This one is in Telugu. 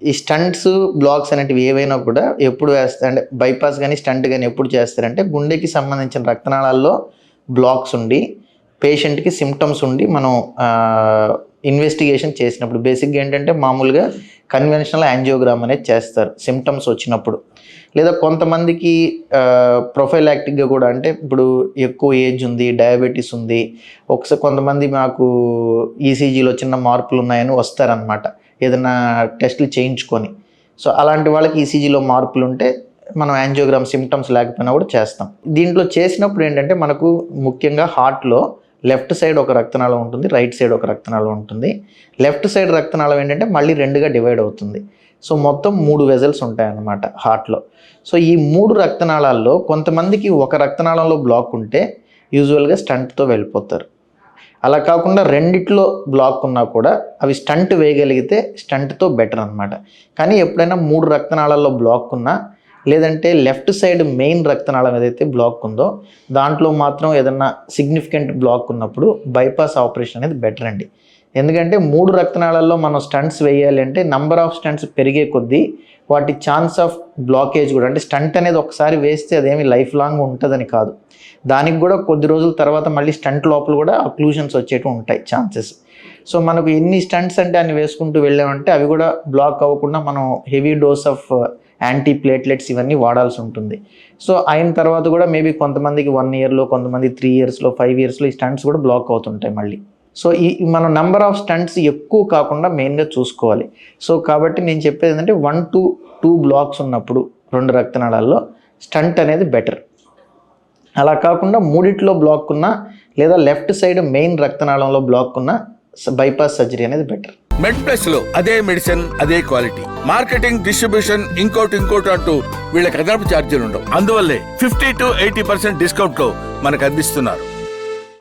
ఈ స్టంట్స్, బ్లాక్స్ అనేటివి ఏవైనా కూడా ఎప్పుడు వేస్తారు అంటే బైపాస్ కానీ స్టంట్ కానీ ఎప్పుడు చేస్తారంటే గుండెకి సంబంధించిన రక్తనాళాల్లో బ్లాక్స్ ఉండి పేషెంట్కి సిమ్టమ్స్ ఉండి మనం ఇన్వెస్టిగేషన్ చేసినప్పుడు బేసిక్గా ఏంటంటే మామూలుగా కన్వెన్షనల్ యాంజియోగ్రామ్ అనేది చేస్తారు సిమ్టమ్స్ వచ్చినప్పుడు. లేదా కొంతమందికి ప్రొఫైలాక్టిక్గా కూడా అంటే ఇప్పుడు ఎక్కువ ఏజ్ ఉంది, డయాబెటీస్ ఉంది, ఒకసారి కొంతమంది మాకు ఈసీజీలో చిన్న మార్పులు ఉన్నాయని వస్తారనమాట ఏదైనా టెస్టులు చేయించుకొని. సో అలాంటి వాళ్ళకి ఈసీజీలో మార్పులు ఉంటే మనం యాంజియోగ్రామ్ సిమ్టమ్స్ లేకపోయినా కూడా చేస్తాం. దీంట్లో చేసినప్పుడు ఏంటంటే మనకు ముఖ్యంగా హార్ట్లో లెఫ్ట్ సైడ్ ఒక రక్తనాళం ఉంటుంది, రైట్ సైడ్ ఒక రక్తనాళం ఉంటుంది. లెఫ్ట్ సైడ్ రక్తనాళం ఏంటంటే మళ్ళీ 2గా డివైడ్ అవుతుంది. సో మొత్తం 3 వెజల్స్ ఉంటాయన్నమాట హార్ట్లో. సో ఈ 3 రక్తనాళాల్లో కొంతమందికి ఒక రక్తనాళంలో బ్లాక్ ఉంటే యూజువల్గా స్టంట్తో వెళ్ళిపోతారు. అలా కాకుండా రెండిట్లో బ్లాక్ ఉన్నా కూడా అవి స్టంట్ వేయగలిగితే స్టంట్తో బెటర్ అనమాట. కానీ ఎప్పుడైనా 3 రక్తనాళాల్లో బ్లాక్ ఉన్నా లేదంటే లెఫ్ట్ సైడ్ మెయిన్ రక్తనాళం ఏదైతే బ్లాక్ ఉందో దాంట్లో మాత్రం ఏదన్నా సిగ్నిఫికెంట్ బ్లాక్ ఉన్నప్పుడు బైపాస్ ఆపరేషన్ అనేది బెటర్ అండి. ఎందుకంటే 3 రక్తనాళాల్లో మనం స్టంట్స్ వేయాలి అంటే నంబర్ ఆఫ్ స్టంట్స్ పెరిగే కొద్దీ వాటి ఛాన్స్ ఆఫ్ బ్లాకేజ్ కూడా, అంటే స్టంట్ అనేది ఒకసారి వేస్తే అదేమి లైఫ్ లాంగ్ ఉంటుందని కాదు, దానికి కూడా కొద్ది రోజుల తర్వాత మళ్ళీ స్టంట్ లోపల కూడా అక్లూజన్స్ వచ్చేటివి ఉంటాయి ఛాన్సెస్. సో మనకు ఎన్ని స్టంట్స్ అంటే అన్ని వేసుకుంటూ వెళ్ళామంటే అవి కూడా బ్లాక్ అవ్వకుండా మనం heavy dose of anti platelets ఇవన్నీ వాడాల్సి ఉంటుంది. సో అయిన తర్వాత కూడా మేబీ కొంతమందికి 1 ఇయర్లో, కొంతమంది 3 ఇయర్స్లో, 5 ఇయర్స్లో ఈ స్టంట్స్ కూడా బ్లాక్ అవుతుంటాయి మళ్ళీ. సో ఈ మనం నెంబర్ ఆఫ్ స్టంట్స్ ఎక్కువ కాకుండా మెయిన్గా చూసుకోవాలి. సో కాబట్టి నేను చెప్పేది ఏంటంటే 1 to 2 బ్లాక్స్ ఉన్నప్పుడు 2 రక్తనాళాల్లో స్టంట్ అనేది బెటర్. అలా కాకుండా 3 బ్లాక్ ఉన్నా లేదా లెఫ్ట్ సైడ్ మెయిన్ రక్తనాళంలో బ్లాక్ ఉన్నా బైపాస్ సర్జరీ అనేది బెటర్. మెడ్ ప్లస్ లో అదే మెడిసిన్, అదే క్వాలిటీ, మార్కెటింగ్, డిస్ట్రిబ్యూషన్, ఇంకోటి అంటూ వీళ్ళకి అదనపు ఛార్జీలు ఉండవు. అందువల్లే 50 to 80% డిస్కౌంట్ లో మనకు అందిస్తున్నారు.